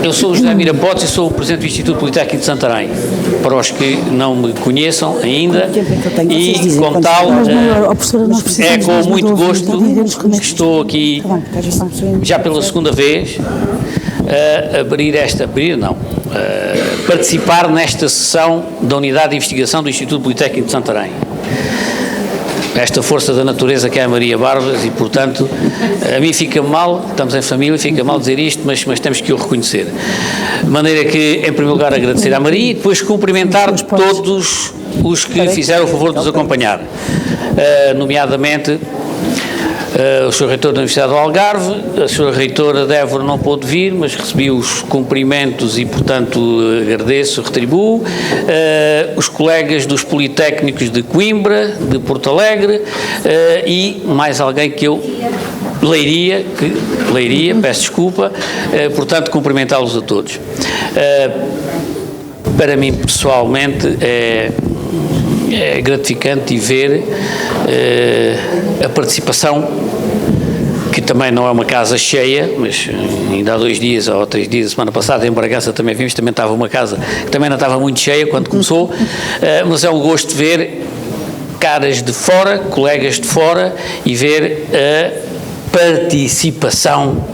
Eu sou o José Mirapotes e sou o Presidente do Instituto Politécnico de Santarém, para os que não me conheçam ainda, e como tal, é com muito gosto que estou aqui, já pela segunda vez, participar nesta sessão da Unidade de Investigação do Instituto Politécnico de Santarém. Esta força da natureza que é a Maria Barbas e, portanto, a mim fica mal, estamos em família, fica mal dizer isto, mas temos que o reconhecer. De maneira que, em primeiro lugar, agradecer à Maria e depois cumprimentar todos os que fizeram o favor de nos acompanhar, nomeadamente o Sr. Reitor da Universidade do Algarve, a Sra. Reitora de Évora não pôde vir, mas recebi os cumprimentos e, portanto, agradeço, retribuo, os colegas dos Politécnicos de Coimbra, de Porto Alegre, e mais alguém que eu... Leiria, peço desculpa, portanto, cumprimentá-los a todos. Para mim, pessoalmente, é gratificante ver a participação, que também não é uma casa cheia, mas ainda há 2 dias ou 3 dias, a semana passada, em Bragança também vimos, também estava uma casa que também não estava muito cheia quando começou, mas é um gosto de ver caras de fora, colegas de fora, e ver a participação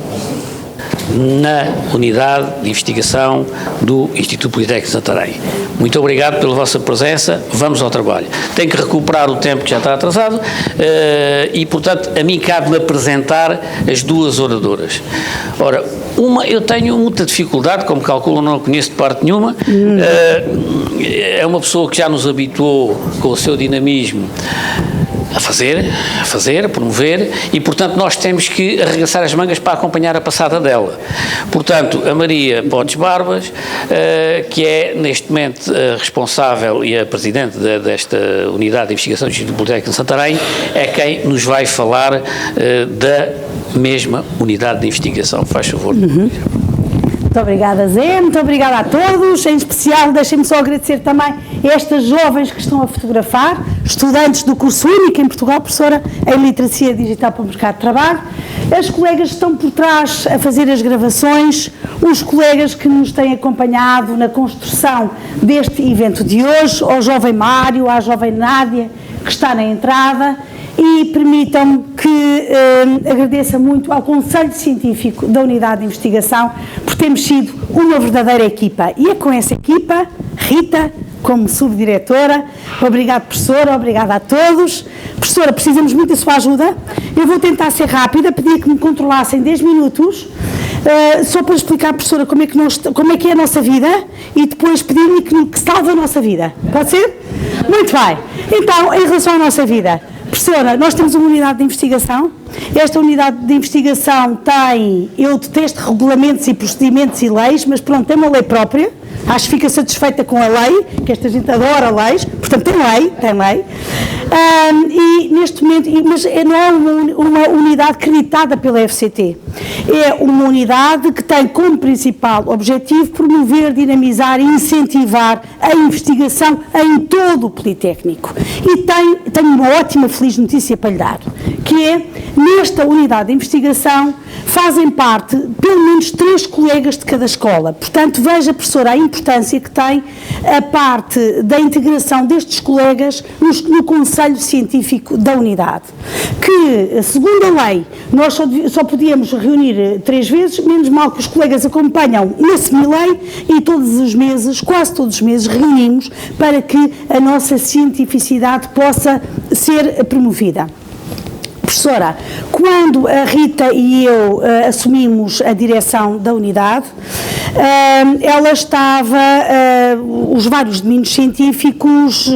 na unidade de investigação do Instituto Politécnico de Santarém. Muito obrigado pela vossa presença, vamos ao trabalho. Tenho que recuperar o tempo que já está atrasado e, portanto, a mim cabe-me apresentar as 2 oradoras. Ora, eu tenho muita dificuldade, como calculo, não a conheço de parte nenhuma, é uma pessoa que já nos habituou com o seu dinamismo a fazer, a promover, e, portanto, nós temos que arregaçar as mangas para acompanhar a passada dela. Portanto, a Maria Pontes Barbas, que é, neste momento, a responsável e a presidente desta Unidade de Investigação do Instituto Politécnico de Santarém, é quem nos vai falar da mesma Unidade de Investigação. Faz favor. Muito obrigada, Zé, muito obrigada a todos, em especial deixem-me só agradecer também a estas jovens que estão a fotografar, estudantes do curso único em Portugal, professora em Literacia Digital para o Mercado de Trabalho, as colegas que estão por trás a fazer as gravações, os colegas que nos têm acompanhado na construção deste evento de hoje, ao jovem Mário, à jovem Nádia, que está na entrada, e permitam-me que agradeça muito ao Conselho Científico da Unidade de Investigação por termos sido uma verdadeira equipa. E é com essa equipa, Rita, como subdiretora, obrigado professora, obrigada a todos. Professora, precisamos muito da sua ajuda. Eu vou tentar ser rápida, pedir que me controlassem 10 minutos, só para explicar, professora, como é que é a nossa vida e depois pedir-lhe que salve a nossa vida. Pode ser? Muito bem. Então, em relação à nossa vida, professora, nós temos uma unidade de investigação. Esta unidade de investigação tem, eu detesto regulamentos e procedimentos e leis, mas pronto, tem uma lei própria. Acho que fica satisfeita com a lei, que esta gente adora leis, portanto tem lei. E neste momento, mas não é uma unidade acreditada pela FCT, é uma unidade que tem como principal objetivo promover, dinamizar e incentivar a investigação em todo o Politécnico. E tenho uma ótima, feliz notícia para lhe dar, que é, nesta unidade de investigação, fazem parte pelo menos 3 colegas de cada escola. Portanto, veja, professora, a importância que tem a parte da integração destes colegas no Conselho Científico da unidade. Que, segundo a lei, nós só podíamos reunir 3 vezes, menos mal que os colegas acompanham na semilei e todos os meses, quase todos os meses, reunimos para que a nossa cientificidade possa ser promovida. Professora, quando a Rita e eu assumimos a direção da unidade, ela estava, os vários domínios científicos,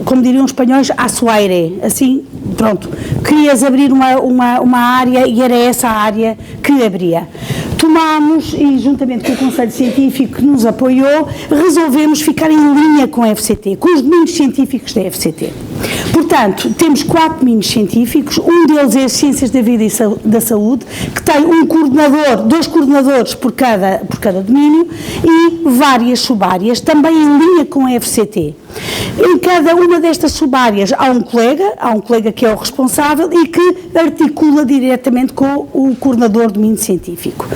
como diriam os espanhóis, à su aire, assim, pronto, querias abrir uma área e era essa a área que abria. Tomámos, e juntamente com o Conselho Científico que nos apoiou, resolvemos ficar em linha com a FCT, com os domínios científicos da FCT. Portanto, temos 4 domínios científicos, um deles é as Ciências da Vida e da Saúde, que tem um coordenador, 2 coordenadores por cada domínio e várias subáreas, também em linha com a FCT. Em cada uma destas subáreas há um colega que é o responsável e que articula diretamente com o coordenador do domínio científico.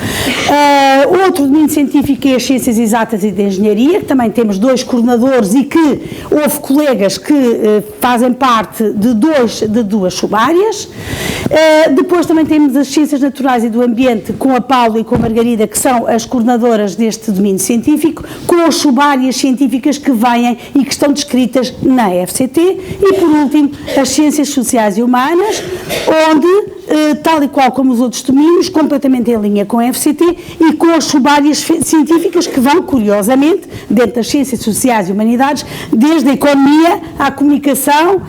Outro domínio científico é as ciências exatas e de engenharia, que também temos 2 coordenadores e que houve colegas que fazem parte de 2 subáreas. Depois também temos as ciências naturais e do ambiente, com a Paula e com a Margarida, que são as coordenadoras deste domínio científico, com as subáreas científicas que vêm e que estão descritas na FCT, e por último as ciências sociais e humanas, onde, tal e qual como os outros domínios, completamente em linha com a FCT e com as subáreas científicas que vão, curiosamente, dentro das ciências sociais e humanidades, desde a economia à comunicação,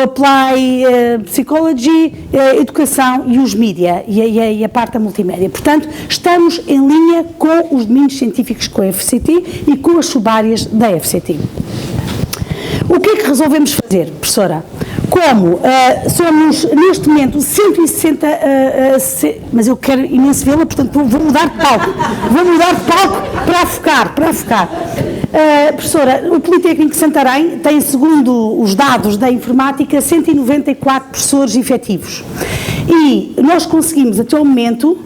apply psychology, educação e os mídia e a parte da multimédia. Portanto, estamos em linha com os domínios científicos com a FCT e com as subáreas da FCT. O que é que resolvemos fazer, professora? Como somos, neste momento, 160, mas eu quero imenso vê-la, portanto vou mudar de palco. Vou mudar de palco para focar. Professora, o Politécnico de Santarém tem, segundo os dados da informática, 194 professores efetivos. E nós conseguimos, até o momento,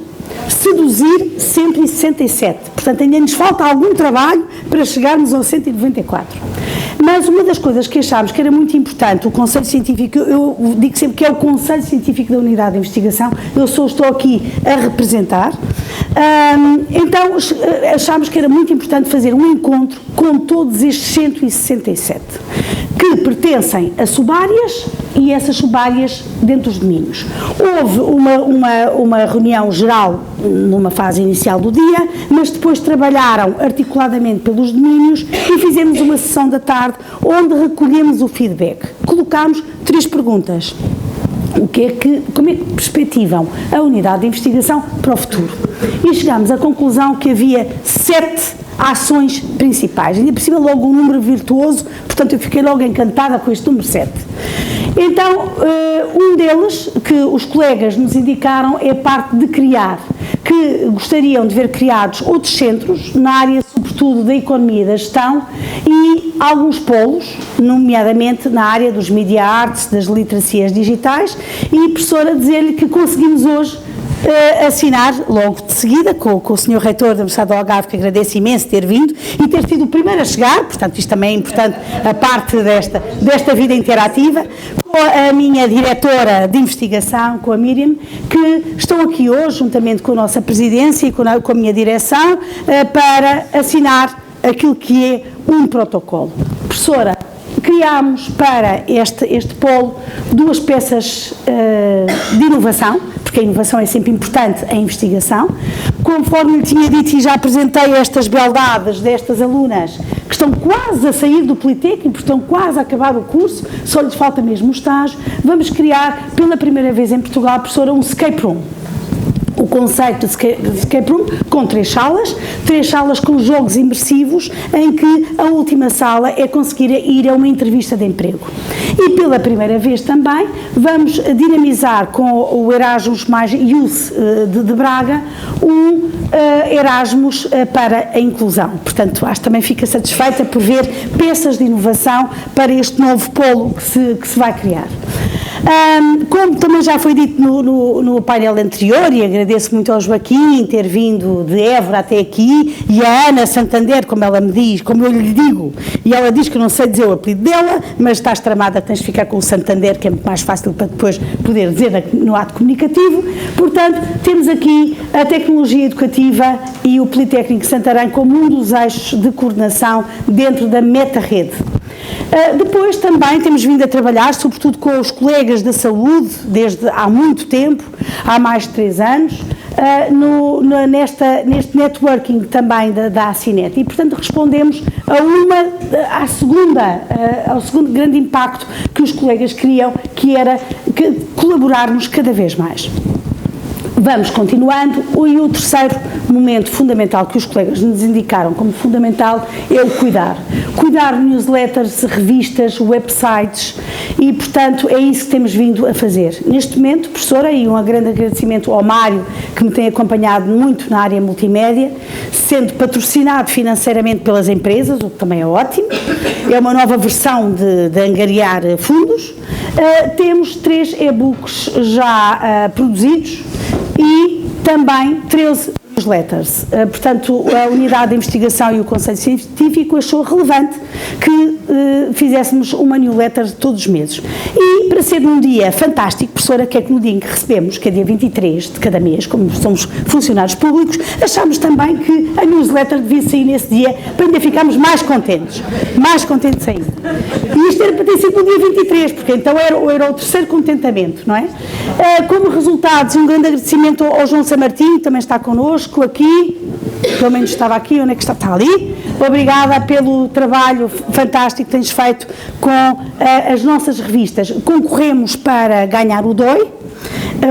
seduzir 167. Portanto, ainda nos falta algum trabalho para chegarmos aos 194. Mas uma das coisas que achámos que era muito importante, o Conselho Científico, eu digo sempre que é o Conselho Científico da Unidade de Investigação, eu só estou aqui a representar, então achámos que era muito importante fazer um encontro com todos estes 167, que pertencem a subáreas e essas subáreas dentro dos domínios. Houve uma reunião geral numa fase inicial do dia, mas depois trabalharam articuladamente pelos domínios e fizemos uma sessão da tarde onde recolhemos o feedback. Colocámos 3 perguntas. Como é que perspectivam a unidade de investigação para o futuro? E chegámos à conclusão que havia 7 ações principais, ainda por cima logo um número virtuoso, portanto eu fiquei logo encantada com este número 7. Então, um deles, que os colegas nos indicaram, é a parte de criar, que gostariam de ver criados outros centros, na área sobretudo da economia e da gestão, e alguns polos, nomeadamente na área dos media arts, das literacias digitais, e professora, dizer-lhe que conseguimos hoje assinar logo de seguida com o Sr. Reitor da Universidade do Algarve, que agradeço imenso ter vindo e ter sido o primeiro a chegar, portanto isto também é importante, a parte desta vida interativa, com a minha diretora de investigação, com a Miriam, que estão aqui hoje, juntamente com a nossa presidência e com a minha direção, para assinar aquilo que é um protocolo. Professora, criámos para este polo 2 peças de inovação, porque a inovação é sempre importante em investigação. Conforme lhe tinha dito e já apresentei estas beldades destas alunas que estão quase a sair do Politécnico, estão quase a acabar o curso, só lhes falta mesmo o estágio, vamos criar pela primeira vez em Portugal, professora, um escape room. O conceito de escape room com 3 salas com jogos imersivos, em que a última sala é conseguir ir a uma entrevista de emprego. E pela primeira vez também vamos dinamizar com o Erasmus mais Youth de Braga um Erasmus para a inclusão. Portanto, acho que também fica satisfeita por ver peças de inovação para este novo polo que se vai criar. Como também já foi dito no painel anterior, e agradeço muito ao Joaquim ter vindo de Évora até aqui, e a Ana Santander, como ela me diz, como eu lhe digo, e ela diz que eu não sei dizer o apelido dela, mas estás tramada, tens de ficar com o Santander, que é muito mais fácil para depois poder dizer no ato comunicativo. Portanto, temos aqui a tecnologia educativa e o Politécnico de Santarém como um dos eixos de coordenação dentro da meta-rede. Depois também temos vindo a trabalhar, sobretudo com os colegas da saúde, desde há muito tempo, há mais de 3 anos, neste networking também da Acinet, e portanto respondemos ao segundo grande impacto que os colegas queriam, que era colaborarmos cada vez mais. Vamos continuando, e o terceiro momento fundamental que os colegas nos indicaram como fundamental é o cuidar. Cuidar de newsletters, revistas, websites, e portanto é isso que temos vindo a fazer. Neste momento, professora, e um grande agradecimento ao Mário, que me tem acompanhado muito na área multimédia, sendo patrocinado financeiramente pelas empresas, o que também é ótimo. É uma nova versão de angariar fundos. Temos 3 e-books já produzidos e também 13 newsletters. Portanto, a Unidade de Investigação e o Conselho Científico achou relevante que fizéssemos uma newsletter todos os meses. E, para ser num dia fantástico, professora, que é que no dia em que recebemos, que é dia 23 de cada mês, como somos funcionários públicos, achámos também que a newsletter devia sair nesse dia para ainda ficarmos mais contentes ainda. E isto era para ter sido no dia 23, porque então era o terceiro contentamento, não é? Como resultados, um grande agradecimento ao João Samartim, que também está connosco aqui, pelo menos estava aqui, onde é que está? Está ali. Obrigada pelo trabalho fantástico que tens feito com as nossas revistas. Concorremos para ganhar o DOI,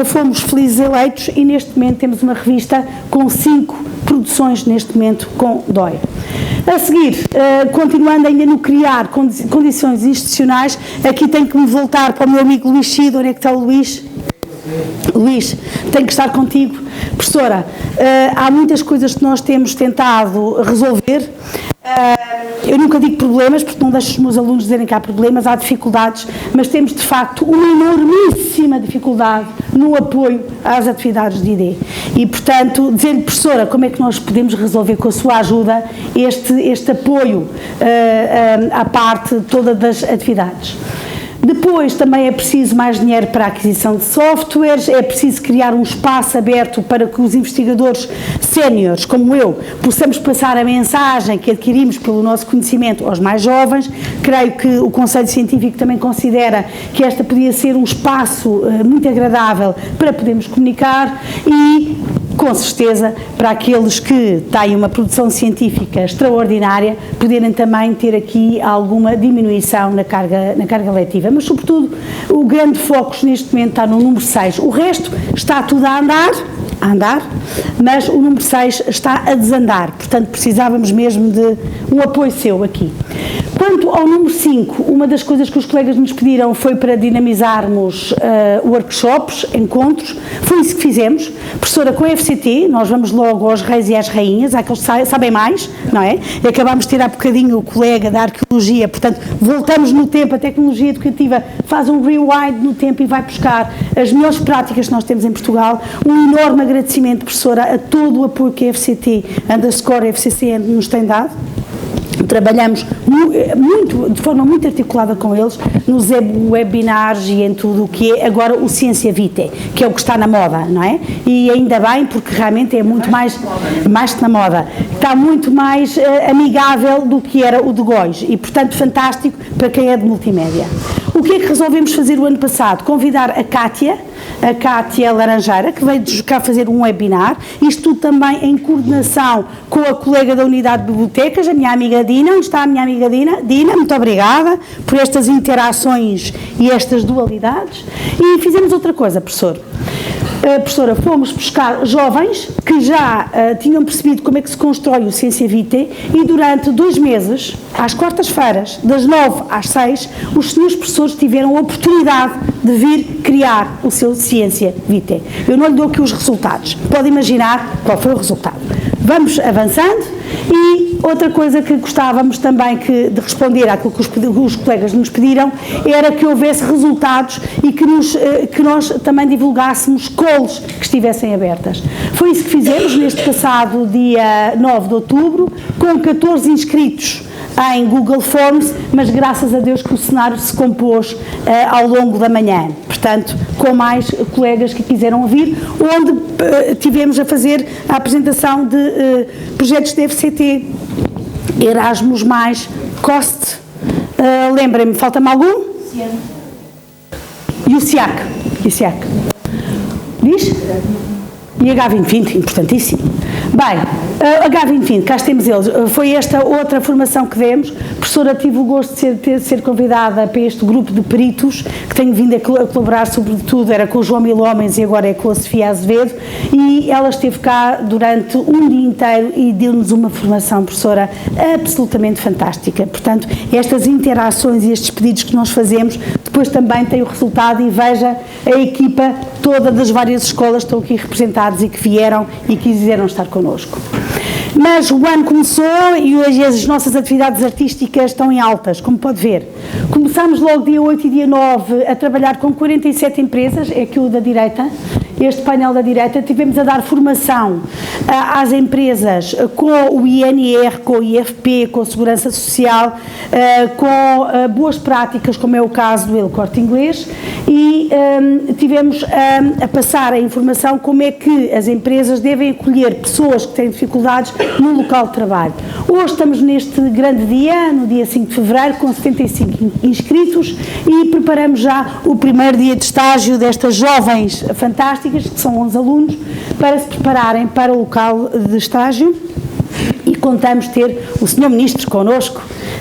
fomos felizes eleitos e neste momento temos uma revista com 5 produções neste momento com DOI. A seguir, continuando ainda no criar condições institucionais, aqui tenho que me voltar para o meu amigo Luís Chido. Onde é que está o Luís? Luís, tenho que estar contigo. Professora, há muitas coisas que nós temos tentado resolver. Eu nunca digo problemas, porque não deixo os meus alunos dizerem que há problemas, há dificuldades, mas temos de facto uma enormíssima dificuldade no apoio às atividades de ID. E, portanto, dizer-lhe, professora, como é que nós podemos resolver com a sua ajuda este apoio à parte toda das atividades. Depois também é preciso mais dinheiro para a aquisição de softwares, é preciso criar um espaço aberto para que os investigadores séniores, como eu, possamos passar a mensagem que adquirimos pelo nosso conhecimento aos mais jovens. Creio que o Conselho Científico também considera que esta podia ser um espaço muito agradável para podermos comunicar e, com certeza, para aqueles que têm uma produção científica extraordinária, poderem também ter aqui alguma diminuição na carga letiva. Mas, sobretudo, o grande foco neste momento está no número 6. O resto está tudo a andar, mas o número 6 está a desandar. Portanto, precisávamos mesmo de um apoio seu aqui. Quanto ao número 5, uma das coisas que os colegas nos pediram foi para dinamizarmos workshops, encontros. Foi isso que fizemos. Professora, com a FCT, nós vamos logo aos reis e às rainhas, àqueles que sabem mais, não é? E acabámos de ter há bocadinho o colega da arqueologia, portanto, voltamos no tempo, a tecnologia educativa faz um rewind no tempo e vai buscar as melhores práticas que nós temos em Portugal. Um enorme agradecimento, professora, a todo o apoio que a FCT_FCC nos tem dado. Trabalhamos de forma muito articulada com eles nos webinars e em tudo o que é agora o Ciência Vitae, que é o que está na moda, não é? E ainda bem, porque realmente é muito mais que na moda, está muito mais amigável do que era o de Góis e, portanto, fantástico para quem é de multimédia. O que é que resolvemos fazer o ano passado? Convidar a Cátia Laranjeira, que veio cá fazer um webinar, isto tudo também em coordenação com a colega da Unidade de Bibliotecas, a minha amiga Dina. Onde está a minha amiga Dina? Dina, muito obrigada por estas interações e estas dualidades. E fizemos outra coisa, professor. Professora, fomos buscar jovens que já tinham percebido como é que se constrói o Ciência Vitae e durante 2 meses, às quartas-feiras, das 9 às 6, os senhores professores tiveram a oportunidade de vir criar o seu Ciência Vitae. Eu não lhe dou aqui os resultados, pode imaginar qual foi o resultado. Vamos avançando e outra coisa que gostávamos também de responder àquilo que os colegas nos pediram era que houvesse resultados e que nós também divulgássemos calls que estivessem abertas. Foi isso que fizemos neste passado dia 9 de outubro, com 14 inscritos em Google Forms, mas graças a Deus que o cenário se compôs ao longo da manhã, portanto, com mais colegas que quiseram vir, onde tivemos a fazer a apresentação de projetos da FCT, Erasmus+, COST, lembrem-me, falta-me algum? E o SIAC. Diz? E H2020, importantíssimo. Bem, H2020, cá temos eles. Foi esta outra formação que demos. Professora, tive o gosto de ser convidada para este grupo de peritos, que tenho vindo a colaborar, sobretudo, era com o João Milhomens e agora é com a Sofia Azevedo, e ela esteve cá durante um dia inteiro e deu-nos uma formação, professora, absolutamente fantástica. Portanto, estas interações e estes pedidos que nós fazemos, depois também têm o resultado e veja a equipa toda das várias escolas que estão aqui representadas e que vieram e quiseram estar connosco. Mas o ano começou e hoje as nossas atividades artísticas estão em altas, como pode ver. Começámos logo dia 8 e dia 9 a trabalhar com 47 empresas, é aquilo da direita, este painel da direita. Tivemos a dar formação às empresas com o INR, com o IFP, com a Segurança Social, com boas práticas, como é o caso do El Corte Inglês, e tivemos a passar a informação como é que as empresas devem acolher pessoas que têm dificuldades no local de trabalho. Hoje estamos neste grande dia, no dia 5 de fevereiro, com 75 inscritos e preparamos já o primeiro dia de estágio destas jovens fantásticas, que são 11 alunos, para se prepararem para o local de estágio, e contamos ter o Sr. Ministro connosco,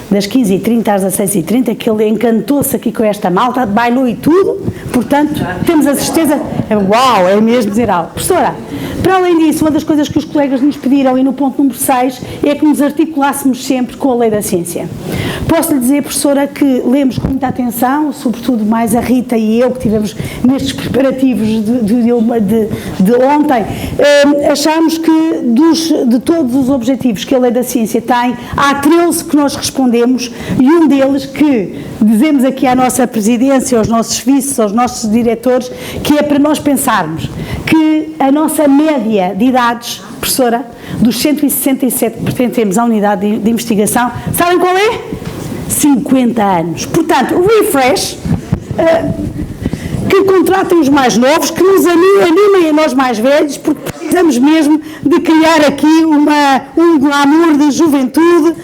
das 15h30 às 16h30, que ele encantou-se aqui com esta malta, bailou e tudo, portanto, temos a certeza, uau, é mesmo dizer algo. Professora, para além disso, uma das coisas que os colegas nos pediram, e no ponto número 6, é que nos articulássemos sempre com a lei da ciência. Posso lhe dizer, professora, que lemos com muita atenção, sobretudo mais a Rita e eu, que tivemos nestes preparativos de ontem, achámos que de todos os objetivos que a lei da ciência tem, há 13 que nós respondemos, e um deles que dizemos aqui à nossa presidência, aos nossos vices, aos nossos diretores, que é para nós pensarmos que a nossa média de idades, professora, dos 167 que pertencemos à unidade de investigação, sabem qual é? 50 anos. Portanto, refresh, que contratem os mais novos, que nos animem a nós mais velhos, porque precisamos mesmo de criar aqui um glamour de juventude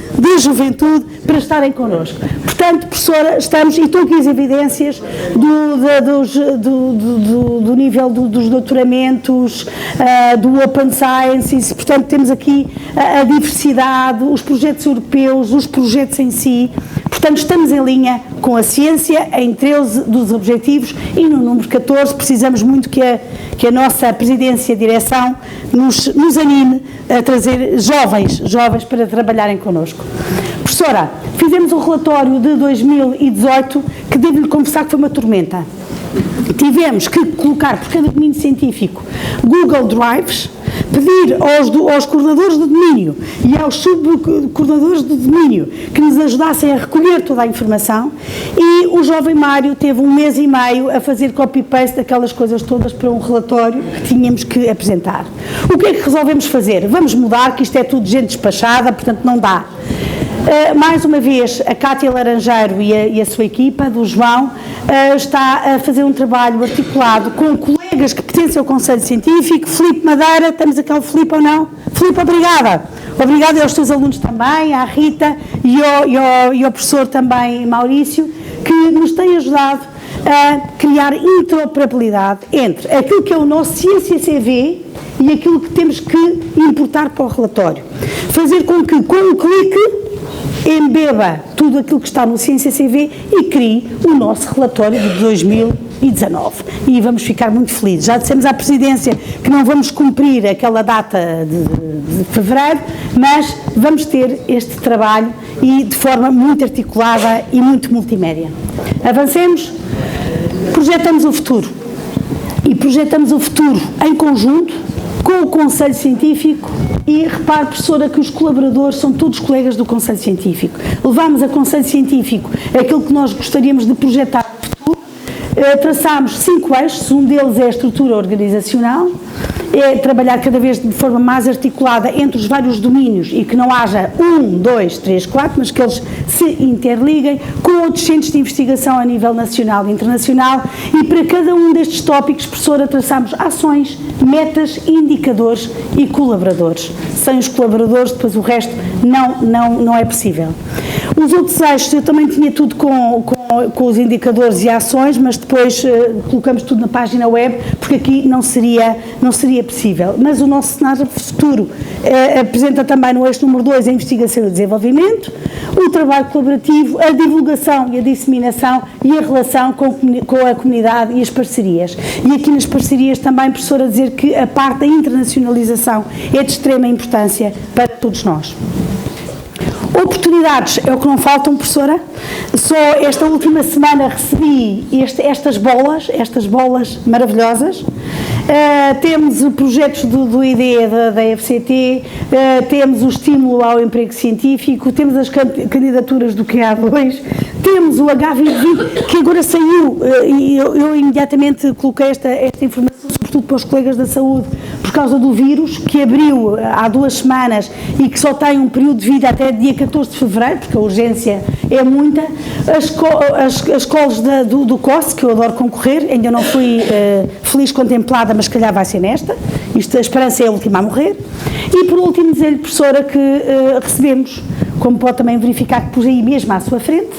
para estarem connosco. Portanto, professora, estamos, e estão aqui as evidências do nível dos doutoramentos, do Open Sciences, portanto temos aqui a diversidade, os projetos europeus, os projetos em si. Portanto, estamos em linha com a ciência em 13 dos objetivos, e no número 14 precisamos muito que a nossa presidência e direção nos anime a trazer jovens para trabalharem connosco. Professora, fizemos um relatório de 2018 que devo-lhe confessar que foi uma tormenta. Tivemos que colocar por cada domínio científico Google Drives, pedir aos coordenadores do domínio e aos subcoordenadores do domínio que nos ajudassem a recolher toda a informação, e o jovem Mário teve 1 mês e meio a fazer copy-paste daquelas coisas todas para um relatório que tínhamos que apresentar. O que é que resolvemos fazer? Vamos mudar, que isto é tudo gente despachada, portanto não dá. Mais uma vez, a Cátia Laranjeiro e a sua equipa, do João, está a fazer um trabalho articulado com colegas que pertencem ao Conselho Científico. Filipe Madeira, temos aqui o Filipe ou não? Filipe, obrigada. Obrigada aos teus alunos também, à Rita e ao professor também, Maurício, que nos têm ajudado a criar interoperabilidade entre aquilo que é o nosso Ciência CV e aquilo que temos que importar para o relatório. Fazer com que, com um clique, embeba tudo aquilo que está no Ciência CV e crie o nosso relatório de 2019. E vamos ficar muito felizes. Já dissemos à Presidência que não vamos cumprir aquela data de fevereiro, mas vamos ter este trabalho e de forma muito articulada e muito multimédia. Avancemos, projetamos o futuro. E projetamos o futuro em conjunto com o Conselho Científico, e repare, professora, que os colaboradores são todos colegas do Conselho Científico. Levamos a Conselho Científico aquilo que nós gostaríamos de projetar no futuro. Traçámos 5 eixos, um deles é a estrutura organizacional, é trabalhar cada vez de forma mais articulada entre os vários domínios e que não haja 1, 2, 3, 4, mas que eles se interliguem com outros centros de investigação a nível nacional e internacional, e para cada um destes tópicos, professora, traçamos ações, metas, indicadores e colaboradores. Sem os colaboradores, depois o resto não é possível. Os outros eixos, eu também tinha tudo com os indicadores e ações, mas depois colocamos tudo na página web, porque aqui não seria possível. Mas o nosso cenário futuro apresenta também no eixo número 2 a investigação e o desenvolvimento, o trabalho colaborativo, a divulgação e a disseminação e a relação com a comunidade e as parcerias. E aqui nas parcerias também, professora, dizer que a parte da internacionalização é de extrema importância para todos nós. Oportunidades é o que não faltam, professora. Só esta última semana recebi estas bolas maravilhosas, Temos projetos do IDE da FCT, temos o estímulo ao emprego científico, temos as candidaturas do QA2, temos o H2020, que agora saiu, e eu imediatamente coloquei esta informação, sobretudo para os colegas da saúde, por causa do vírus, que abriu há 2 semanas e que só tem um período de vida até dia 14 de fevereiro, porque a urgência é muita. As calls do COS, que eu adoro concorrer, ainda não fui feliz contemplada, mas se calhar vai ser nesta. Isto, a esperança é a última a morrer. E por último dizer-lhe, professora, que recebemos, como pode também verificar que pus aí mesmo à sua frente,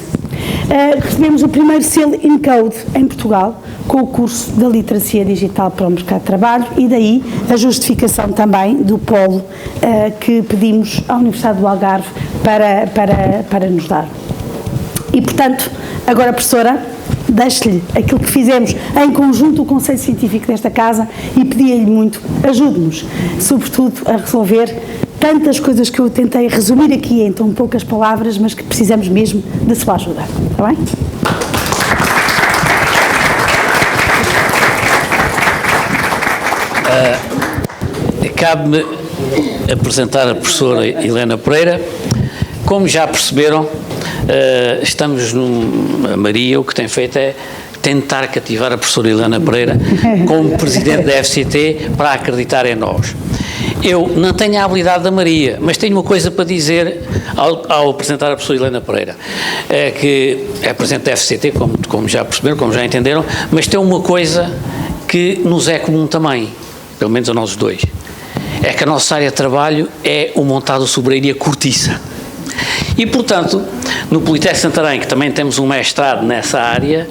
recebemos o primeiro selo InCode em Portugal, com o curso da literacia digital para o mercado de trabalho, e daí a justificação também do polo que pedimos à Universidade do Algarve para nos dar. E, portanto, agora, professora, deixe-lhe aquilo que fizemos em conjunto o Conselho Científico desta Casa e pedia-lhe muito, ajude-nos, sobretudo a resolver tantas coisas que eu tentei resumir aqui em tão poucas palavras, mas que precisamos mesmo da sua ajuda. Está bem? Cabe-me apresentar a professora Helena Pereira. Como já perceberam, estamos a Maria, o que tem feito é tentar cativar a professora Helena Pereira como presidente da FCT para acreditar em nós. Eu não tenho a habilidade da Maria, mas tenho uma coisa para dizer ao apresentar a professora Helena Pereira, que é presidente da FCT, como já perceberam, como já entenderam, mas tem uma coisa que nos é comum também, pelo menos a nós dois, é que a nossa área de trabalho é o montado sobreiro e a cortiça. E, portanto, no Politécnico de Santarém, que também temos um mestrado nessa área,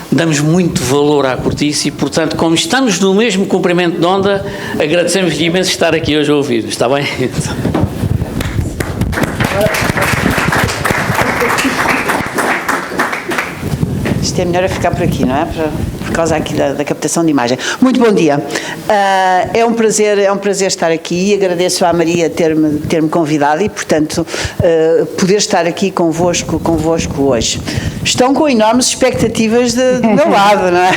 damos muito valor à cortiça e, portanto, como estamos no mesmo comprimento de onda, agradecemos imenso estar aqui hoje a ouvir-nos, está bem? Isto é melhor a ficar por aqui, não é? Por causa aqui da captação de imagem. Muito bom dia. É um prazer estar aqui e agradeço à Maria ter-me convidado e, portanto, poder estar aqui convosco hoje. Estão com enormes expectativas do meu lado, não é?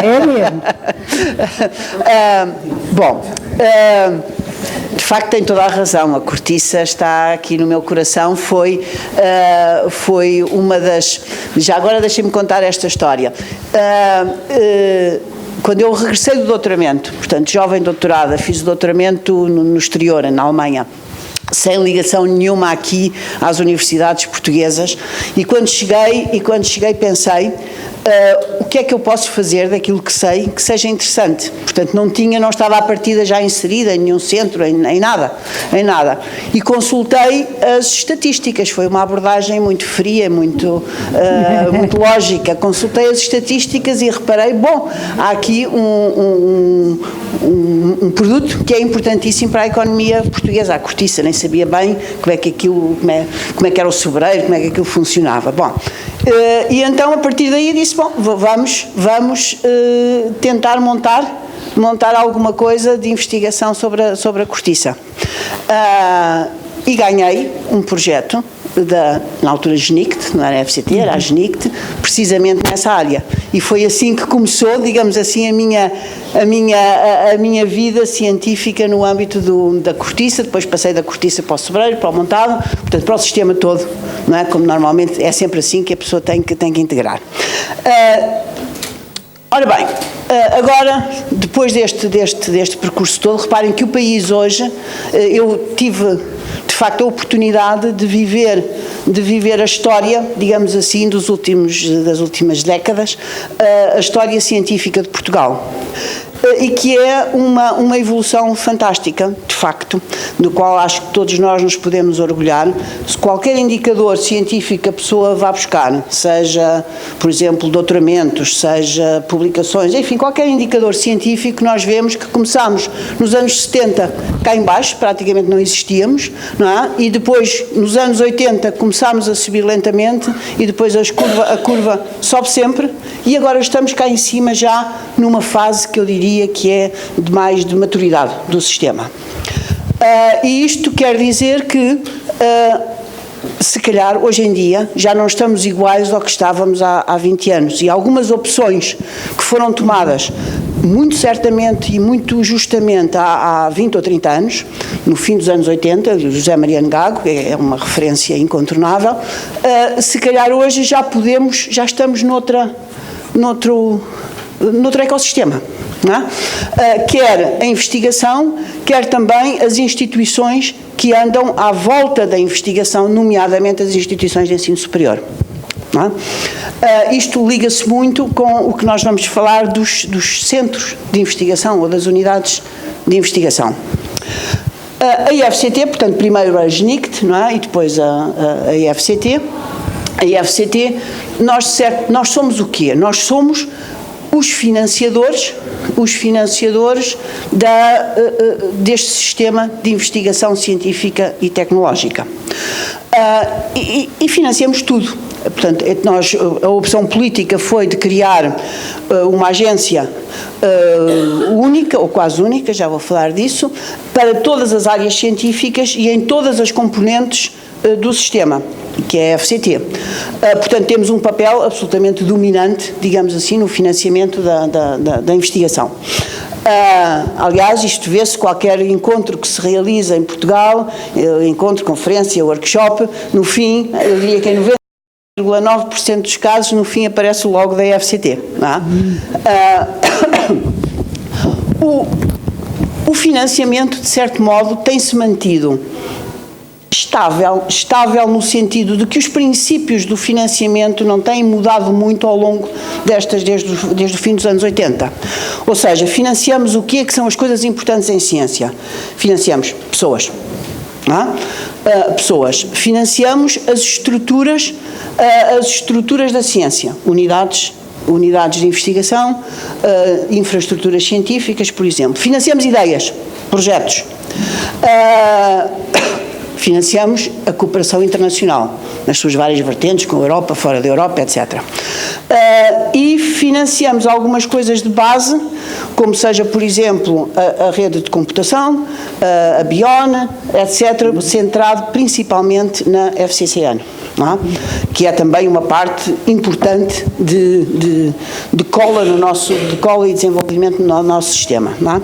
É mesmo. Bom, de facto tem toda a razão, a cortiça está aqui no meu coração, foi uma das... Já agora deixem-me contar esta história. Quando eu regressei do doutoramento, portanto jovem doutorada, fiz o doutoramento no exterior, na Alemanha, sem ligação nenhuma aqui às universidades portuguesas, e quando cheguei pensei, o que é que eu posso fazer daquilo que sei que seja interessante? Portanto, não estava à partida já inserida em nenhum centro, em nada. E consultei as estatísticas, foi uma abordagem muito fria, muito lógica. Consultei as estatísticas e reparei, bom, há aqui um produto que é importantíssimo para a economia portuguesa, a cortiça, nem sabia bem como é que era o sobreiro, como é que aquilo funcionava. Bom, e então a partir daí disse, bom, vamos tentar montar alguma coisa de investigação sobre a cortiça. E ganhei um projeto na altura GNICT, não era a FCT, era a GNICT, precisamente nessa área. E foi assim que começou, digamos assim, a minha vida científica no âmbito da cortiça. Depois passei da cortiça para o sobreiro, para o montado, portanto para o sistema todo, não é? Como normalmente é sempre assim que a pessoa tem que integrar. Ora bem, agora, depois deste percurso todo, reparem que o país hoje, eu tive de facto a oportunidade de viver a história, digamos assim, das últimas décadas, a história científica de Portugal. E que é uma evolução fantástica, de facto, do qual acho que todos nós nos podemos orgulhar. Se qualquer indicador científico que a pessoa vá buscar, seja, por exemplo, doutoramentos, seja publicações, enfim, qualquer indicador científico, nós vemos que começámos nos anos 70 cá em baixo, praticamente não existíamos, não é? E depois, nos anos 80, começámos a subir lentamente e depois a curva sobe sempre e agora estamos cá em cima já numa fase que eu diria que é de maturidade do sistema. E isto quer dizer que se calhar, hoje em dia, já não estamos iguais ao que estávamos há 20 anos. E algumas opções que foram tomadas, muito certamente e muito justamente há 20 ou 30 anos, no fim dos anos 80, José Mariano Gago, é uma referência incontornável, se calhar hoje já estamos noutro ecossistema. Não é? Quer a investigação, quer também as instituições que andam à volta da investigação, nomeadamente as instituições de ensino superior. Não é? Isto liga-se muito com o que nós vamos falar dos centros de investigação ou das unidades de investigação. A IFCT, portanto, primeiro a GNICT, não é? E depois a IFCT. A IFCT, nós somos o quê? Nós somos os financiadores deste sistema de investigação científica e tecnológica. E financiamos tudo. Portanto, a opção política foi de criar uma agência única, ou quase única, já vou falar disso, para todas as áreas científicas e em todas as componentes do sistema, que é a FCT. Portanto, temos um papel absolutamente dominante, digamos assim, no financiamento da investigação. Aliás, isto vê-se qualquer encontro que se realiza em Portugal, encontro, conferência, workshop, no fim, eu diria que em 90,9% dos casos, no fim aparece o logo da IFCT. O financiamento, de certo modo, tem-se mantido estável no sentido de que os princípios do financiamento não têm mudado muito ao longo desde o fim dos anos 80. Ou seja, financiamos o que é que são as coisas importantes em ciência? Financiamos pessoas. Pessoas. Financiamos as estruturas da ciência, unidades de investigação, infraestruturas científicas, por exemplo. Financiamos ideias, projetos. Financiamos a cooperação internacional, nas suas várias vertentes, com a Europa, fora da Europa, etc. E financiamos algumas coisas de base, como seja, por exemplo, a rede de computação, a BION, etc., centrado principalmente na FCCN, não é? Que é também uma parte importante de cola e desenvolvimento no nosso sistema. Não é?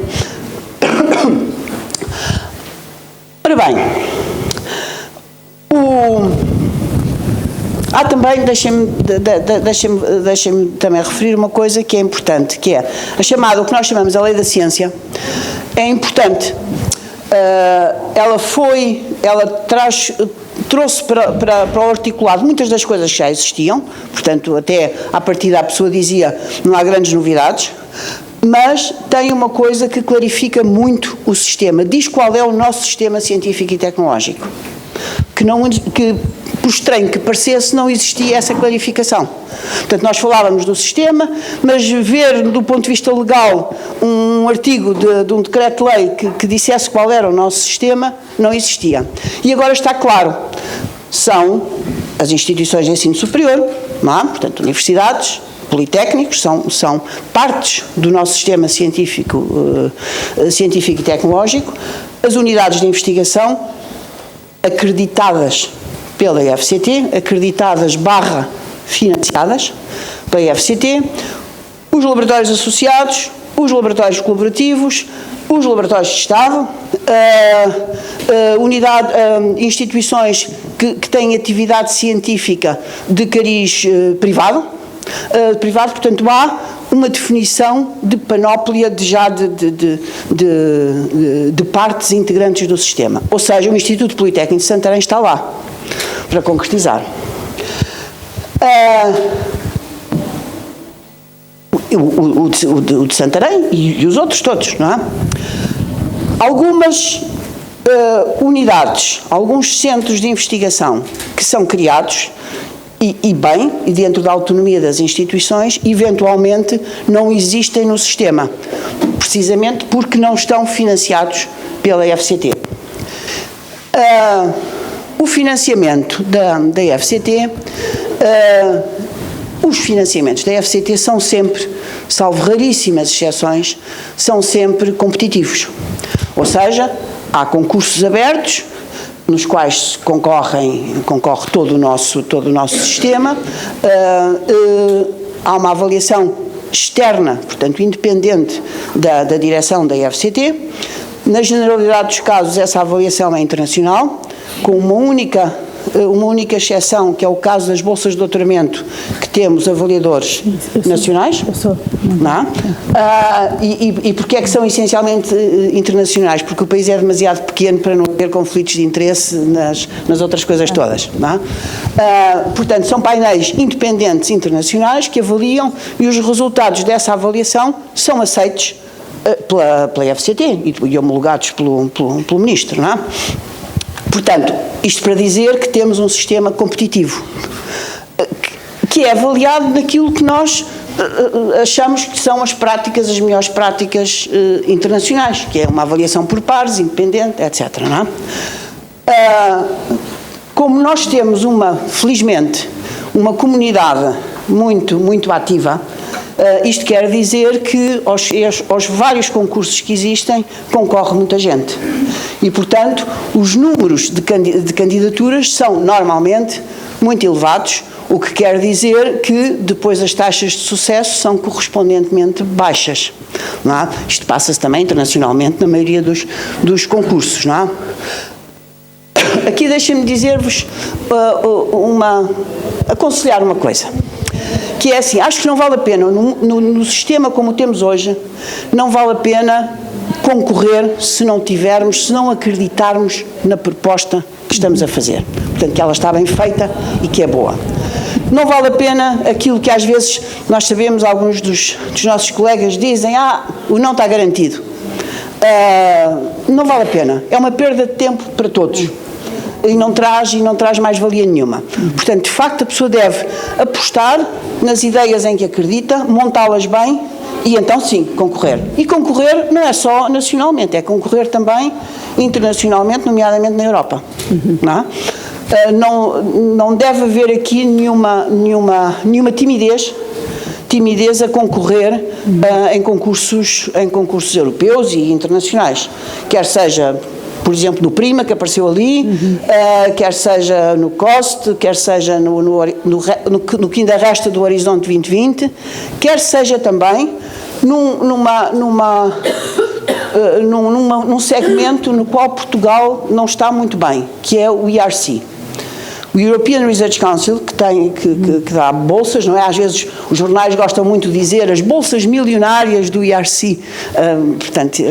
Ora bem, também, deixem-me também referir uma coisa que é importante, que é o que nós chamamos a lei da ciência. É importante, ela trouxe para o articulado muitas das coisas que já existiam, portanto, até à partida a pessoa dizia, não há grandes novidades, mas tem uma coisa que clarifica muito o sistema, diz qual é o nosso sistema científico e tecnológico, que por estranho que parecesse, não existia essa clarificação. Portanto, nós falávamos do sistema, mas ver do ponto de vista legal um artigo de um decreto-lei que dissesse qual era o nosso sistema, não existia. E agora está claro, são as instituições de ensino superior, não é? Portanto, universidades, politécnicos, são partes do nosso sistema científico e tecnológico, as unidades de investigação acreditadas pela IFCT, acreditadas / financiadas pela IFCT, os laboratórios associados, os laboratórios colaborativos, os laboratórios de Estado, instituições que têm atividade científica de cariz privado, portanto há uma definição de panóplia de partes integrantes do sistema. Ou seja, o Instituto Politécnico de Santarém está lá, para concretizar. O de Santarém e os outros todos, não é? Algumas unidades, alguns centros de investigação que são criados e dentro da autonomia das instituições, eventualmente não existem no sistema, precisamente porque não estão financiados pela IFCT. O financiamento da IFCT, os financiamentos da IFCT são sempre, salvo raríssimas exceções, são sempre competitivos. Ou seja, há concursos abertos, nos quais concorre todo o nosso sistema. Há uma avaliação externa, portanto independente da direção da IFCT. Na generalidade dos casos, essa avaliação é internacional, com uma única exceção, que é o caso das bolsas de doutoramento, que temos avaliadores nacionais. Não? E porquê é que são essencialmente internacionais? Porque o país é demasiado pequeno para não haver conflitos de interesse nas outras coisas todas. Não? Portanto, são painéis independentes internacionais que avaliam, e os resultados dessa avaliação são aceitos pela IFCT e homologados pelo Ministro. Não é? Portanto, isto para dizer que temos um sistema competitivo, que é avaliado naquilo que nós achamos que são as melhores práticas internacionais, que é uma avaliação por pares, independente, etc. Não é? Como nós temos felizmente, uma comunidade muito ativa, isto quer dizer que aos vários concursos que existem concorre muita gente e, portanto, os números de candidaturas são normalmente muito elevados, o que quer dizer que depois as taxas de sucesso são correspondentemente baixas. Não é? Isto passa-se também internacionalmente na maioria dos concursos. Não é? Aqui deixem-me dizer-vos aconselhar uma coisa. Que é assim, acho que não vale a pena, no sistema como o temos hoje, não vale a pena concorrer se não acreditarmos na proposta que estamos a fazer. Portanto, que ela está bem feita e que é boa. Não vale a pena aquilo que às vezes nós sabemos, alguns dos nossos colegas dizem, o não está garantido. Não vale a pena, é uma perda de tempo para todos. E não traz mais valia nenhuma. Portanto, de facto, a pessoa deve apostar nas ideias em que acredita, montá-las bem e então sim, concorrer. E concorrer não é só nacionalmente, é concorrer também internacionalmente, nomeadamente na Europa. Não é? Não deve haver aqui nenhuma timidez a concorrer em concursos europeus e internacionais, quer seja, por exemplo, no Prima, que apareceu ali, quer seja no COST, quer seja no que ainda resta do Horizonte 2020, quer seja também num segmento no qual Portugal não está muito bem, que é o ERC. O European Research Council, que dá bolsas, não é? Às vezes os jornais gostam muito de dizer as bolsas milionárias do ERC, portanto,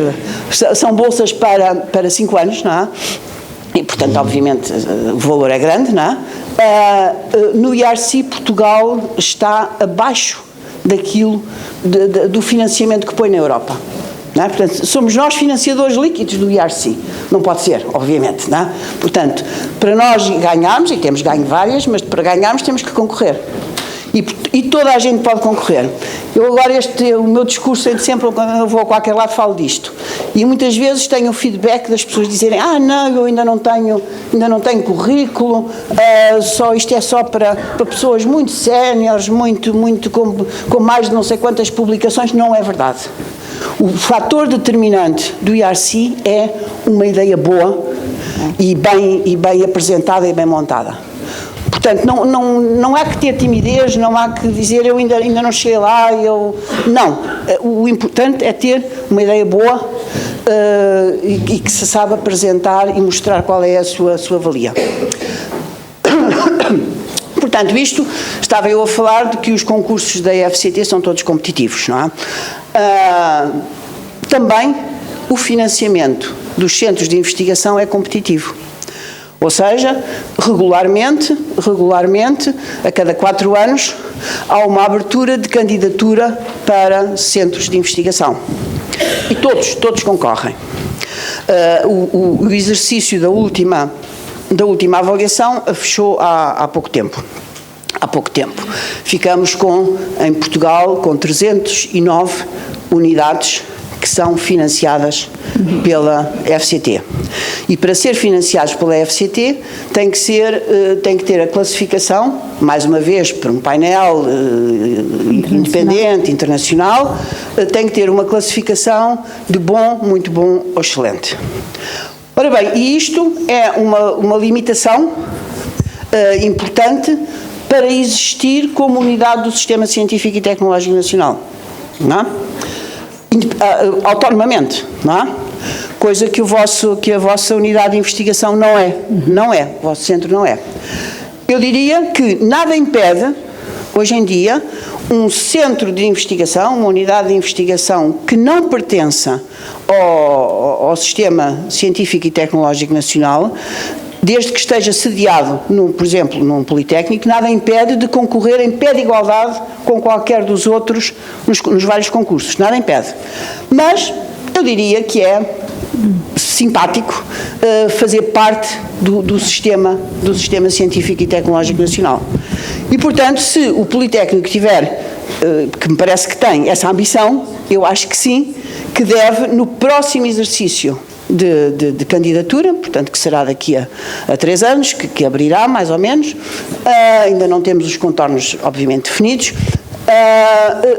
são bolsas para 5 anos, não é? E, portanto, obviamente, o valor é grande, não é? No ERC, Portugal está abaixo do financiamento que põe na Europa. Não é? Portanto, somos nós financiadores líquidos do ERC. Não pode ser, obviamente. Não é? Portanto, para nós ganharmos, e temos ganho várias, mas para ganharmos temos que concorrer. E toda a gente pode concorrer. Eu agora, o meu discurso é sempre, quando eu vou a qualquer lado, falo disto. E muitas vezes tenho o feedback das pessoas dizerem, não, eu ainda não tenho currículo, isto é só para pessoas muito séniores, muito com mais de não sei quantas publicações. Não é verdade. O fator determinante do ERC é uma ideia boa e bem apresentada e bem montada. Portanto, não há que ter timidez, não há que dizer eu ainda não cheguei lá, não. O importante é ter uma ideia boa e que se sabe apresentar e mostrar qual é a sua valia. Portanto, estava eu a falar de que os concursos da IFCT são todos competitivos, não é? Também o financiamento dos centros de investigação é competitivo. Ou seja, regularmente, a cada 4 anos, há uma abertura de candidatura para centros de investigação. E todos concorrem. O exercício da última avaliação fechou há pouco tempo. Ficamos em Portugal com 309 unidades que são financiadas pela FCT. E para ser financiados pela FCT tem que ter a classificação, mais uma vez, por um painel independente, internacional, tem que ter uma classificação de bom, muito bom ou excelente. Ora bem, e isto é uma limitação importante para existir como unidade do Sistema Científico e Tecnológico Nacional, não é? Autonomamente, não é? Coisa que a vossa unidade de investigação não é, o vosso centro não é. Eu diria que nada impede, hoje em dia, um centro de investigação, uma unidade de investigação que não pertença ao Sistema Científico e Tecnológico Nacional, desde que esteja sediado, por exemplo, num Politécnico, nada impede de concorrer em pé de igualdade com qualquer dos outros nos vários concursos, nada impede. Mas eu diria que é simpático fazer parte do sistema Científico e Tecnológico Nacional. E, portanto, se o Politécnico tiver, que me parece que tem, essa ambição, eu acho que sim, que deve, no próximo exercício de candidatura, portanto, que será daqui a 3 anos, que abrirá, mais ou menos, ainda não temos os contornos, obviamente, definidos,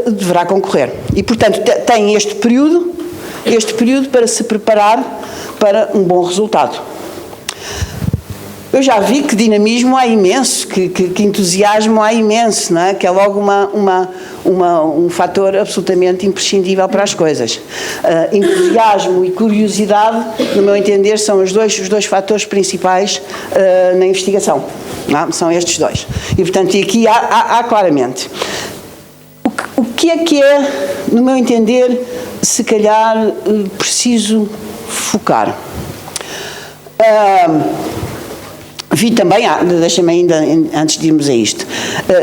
deverá concorrer. E, portanto, tem este período para se preparar para um bom resultado. Eu já vi que dinamismo há imenso, que entusiasmo há imenso, não é? Que é logo um fator absolutamente imprescindível para as coisas. Entusiasmo e curiosidade, no meu entender, são os dois fatores principais na investigação. Não é? São estes dois. E, portanto, aqui há claramente. O que é, no meu entender, se calhar preciso focar? Vi também, deixa-me ainda, antes de irmos a isto,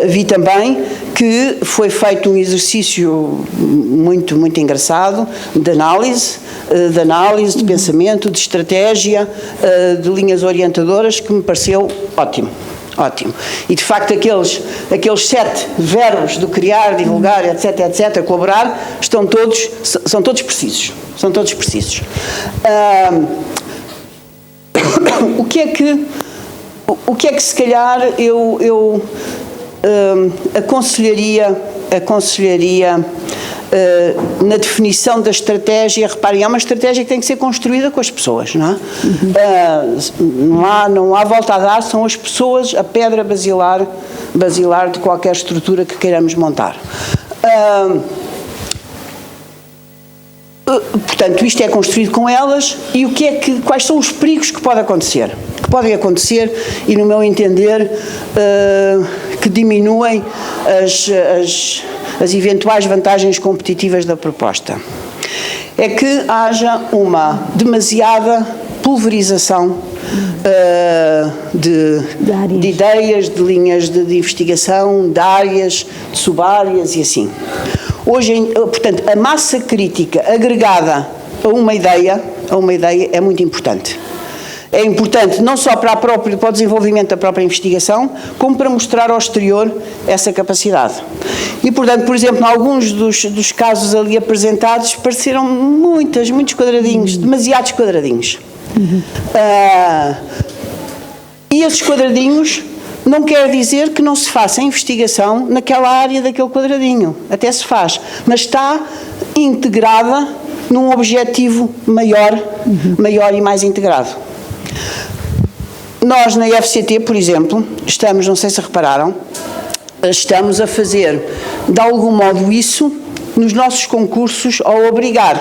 vi também que foi feito um exercício muito, muito engraçado de análise, de pensamento, de estratégia, de linhas orientadoras, que me pareceu ótimo. Ótimo. E, de facto, aqueles 7 verbos do criar, divulgar, etc., colaborar, são todos precisos. São todos precisos. O que é que se calhar eu aconselharia na definição da estratégia? Reparem, é uma estratégia que tem que ser construída com as pessoas, não é? Não há volta a dar, são as pessoas a pedra basilar de qualquer estrutura que queiramos montar. Portanto, isto é construído com elas, e quais são os perigos que podem acontecer e, no meu entender, que diminuem as eventuais vantagens competitivas da proposta. É que haja uma demasiada pulverização de ideias, de linhas de investigação, de áreas, de subáreas e assim. Portanto, a massa crítica agregada a uma ideia é muito importante. É importante não só para o desenvolvimento da própria investigação, como para mostrar ao exterior essa capacidade. E, portanto, por exemplo, em alguns dos casos ali apresentados, pareceram muitos quadradinhos, demasiados quadradinhos. E esses quadradinhos não quer dizer que não se faça investigação naquela área daquele quadradinho. Até se faz, mas está integrada num objetivo maior e mais integrado. Nós, na FCT, por exemplo, não sei se repararam, estamos a fazer, de algum modo, isso nos nossos concursos, ao obrigar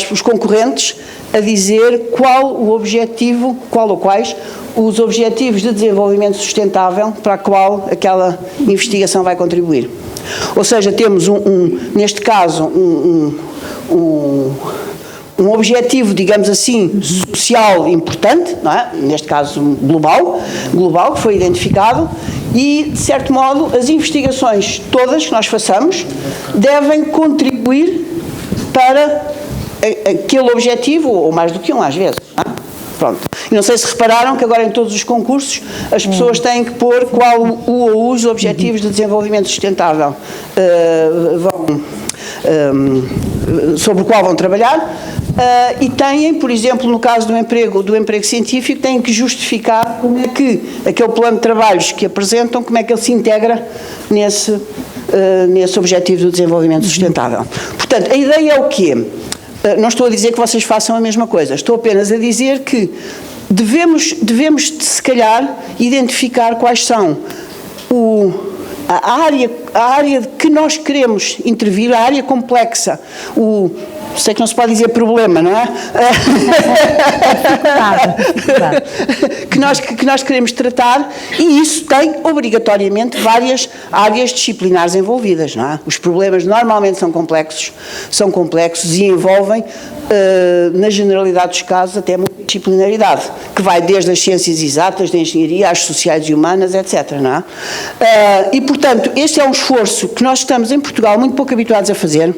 os concorrentes a dizer qual ou quais os objetivos de desenvolvimento sustentável para a qual aquela investigação vai contribuir. Ou seja, temos neste caso, um objetivo, digamos assim, social importante, não é? Neste caso global, que foi identificado, e, de certo modo, as investigações todas que nós façamos devem contribuir para aquele objetivo, ou mais do que um, às vezes. Não é? Pronto. E não sei se repararam que agora em todos os concursos as pessoas têm que pôr qual os objetivos de desenvolvimento sustentável sobre o qual vão trabalhar, e têm, por exemplo, no caso do emprego científico, têm que justificar como é que aquele plano de trabalhos que apresentam, como é que ele se integra nesse objetivo do desenvolvimento sustentável. Portanto, a ideia é o quê? Não estou a dizer que vocês façam a mesma coisa, estou apenas a dizer que devemos se calhar, identificar quais são a área que nós queremos intervir, a área complexa, sei que não se pode dizer problema, não é? que nós queremos tratar, e isso tem obrigatoriamente várias áreas disciplinares envolvidas, não é? Os problemas normalmente são complexos e envolvem, na generalidade dos casos, até multidisciplinaridade, que vai desde as ciências exatas, da engenharia, às sociais e humanas, etc. Não é? E, portanto, este é um esforço que nós estamos em Portugal muito pouco habituados a fazer,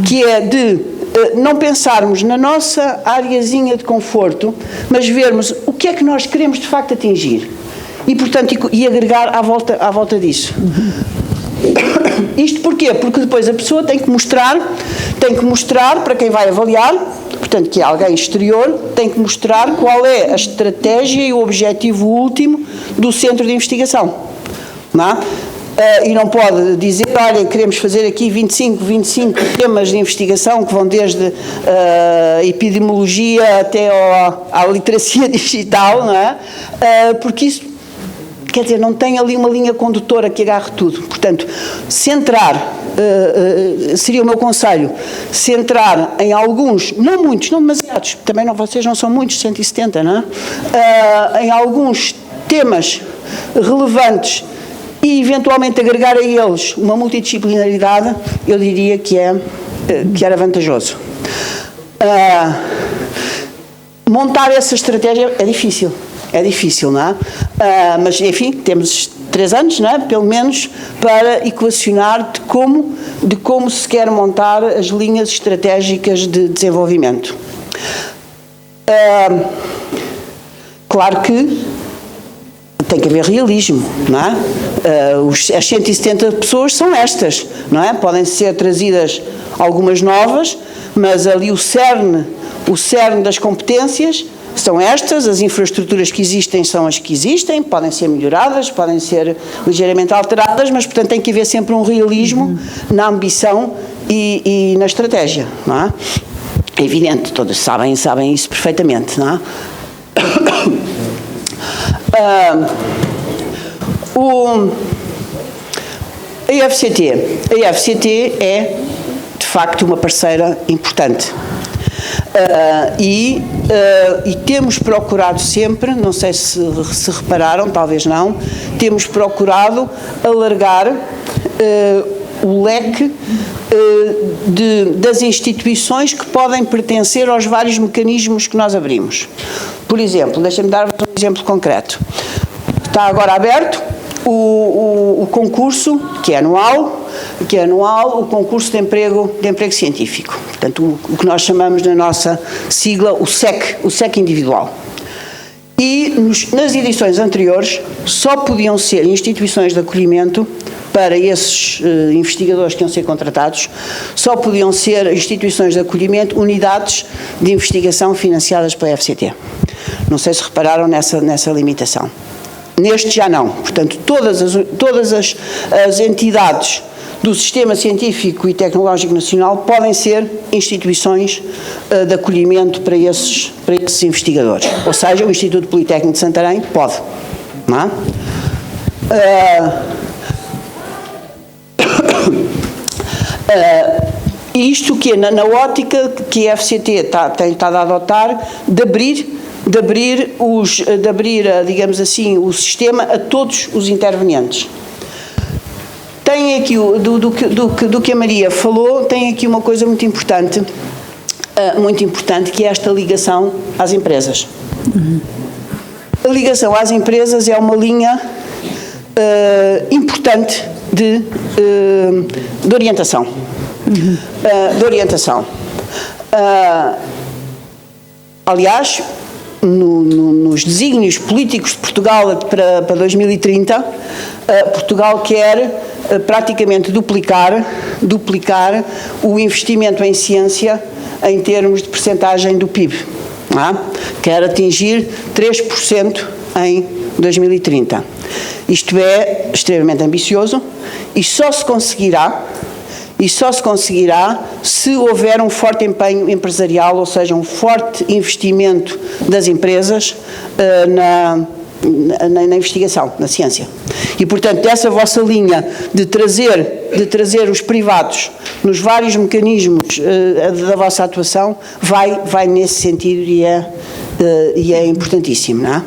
que é de não pensarmos na nossa areazinha de conforto, mas vermos o que é que nós queremos de facto atingir e, portanto, e agregar à volta disso. Isto porquê? Porque depois a pessoa tem que mostrar para quem vai avaliar, portanto, que é alguém exterior, tem que mostrar qual é a estratégia e o objetivo último do centro de investigação. Não é? E não pode dizer, olha, queremos fazer aqui 25 temas de investigação que vão desde a epidemiologia até à literacia digital, não é? Porque isso, quer dizer, não tem ali uma linha condutora que agarre tudo. Portanto, centrar, seria o meu conselho, centrar em alguns, não muitos, não demasiados, também vocês não são muitos, 170, não é? Em alguns temas relevantes e eventualmente agregar a eles uma multidisciplinaridade, eu diria que era vantajoso. Montar essa estratégia é difícil, não é? Mas, enfim, temos 3 anos, não é? Pelo menos, para equacionar de como se quer montar as linhas estratégicas de desenvolvimento. Claro que tem que haver realismo, não é? As 170 pessoas são estas, não é? Podem ser trazidas algumas novas, mas ali o cerne das competências são estas, as infraestruturas que existem são as que existem, podem ser melhoradas, podem ser ligeiramente alteradas, mas, portanto, tem que haver sempre um realismo na ambição e na estratégia, não é? É evidente, todos sabem isso perfeitamente, não é? A IFCT é, de facto, uma parceira importante. E temos procurado sempre, não sei se repararam, talvez não, temos procurado alargar o leque das instituições que podem pertencer aos vários mecanismos que nós abrimos. Por exemplo, deixem-me dar-vos um exemplo concreto. Está agora aberto o concurso, que é anual, o concurso de emprego científico. Portanto, o que nós chamamos na nossa sigla o SEC individual. E nas edições anteriores só podiam ser instituições de acolhimento para esses investigadores que iam ser contratados, só podiam ser instituições de acolhimento, unidades de investigação financiadas pela FCT. Não sei se repararam nessa limitação. Neste já não. Portanto, todas as entidades do Sistema Científico e Tecnológico Nacional podem ser instituições de acolhimento para esses investigadores. Ou seja, o Instituto Politécnico de Santarém pode. Não é? Isto que é na ótica que a FCT tem estado a adotar de abrir, digamos assim, o sistema a todos os intervenientes. Tem aqui, do que a Maria falou, tem aqui uma coisa muito importante, que é esta ligação às empresas. A ligação às empresas é uma linha importante de orientação. Aliás, nos desígnios políticos de Portugal para 2030, Portugal quer praticamente duplicar o investimento em ciência em termos de percentagem do PIB. Quer atingir 3% em 2030. Isto é extremamente ambicioso e só se conseguirá e só se conseguirá se houver um forte empenho empresarial, ou seja, um forte investimento das empresas na investigação, na ciência. E, portanto, essa vossa linha de trazer os privados nos vários mecanismos da vossa atuação vai nesse sentido e é importantíssimo, não é?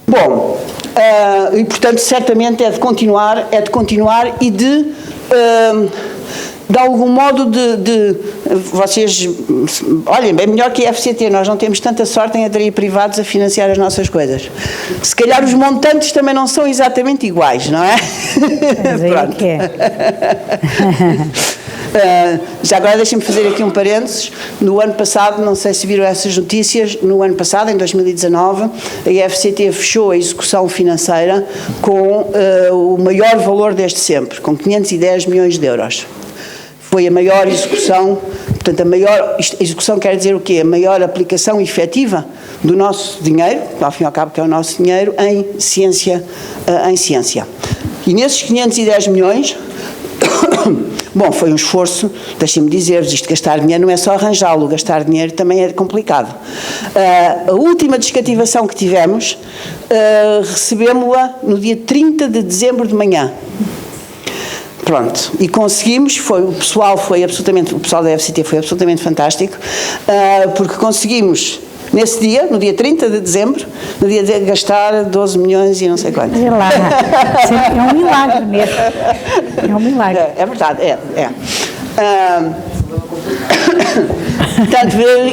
Bom, e, portanto, certamente é de continuar e de algum modo vocês, olhem, bem melhor que a FCT, nós não temos tanta sorte em atrair privados a financiar as nossas coisas. Se calhar os montantes também não são exatamente iguais, não é? Mas aí é que é. Já agora deixem-me fazer aqui um parênteses. No ano passado, não sei se viram essas notícias, no ano passado, em 2019, a FCT fechou a execução financeira com o maior valor desde sempre, com 510 milhões de euros. Foi a maior execução, portanto, a maior execução quer dizer o quê? A maior aplicação efetiva do nosso dinheiro, ao fim e ao cabo que é o nosso dinheiro, em ciência. E nesses 510 milhões, bom, foi um esforço, deixem-me dizer-vos, isto gastar dinheiro não é só arranjá-lo, gastar dinheiro também é complicado. A última descativação que tivemos, recebemos-la no dia 30 de dezembro de manhã. Pronto, e conseguimos, o pessoal da FCT foi absolutamente fantástico, porque conseguimos, nesse dia, no dia 30 de dezembro, no dia de gastar 12 milhões e não sei quanto. É lá, é um milagre mesmo, é um milagre. É verdade,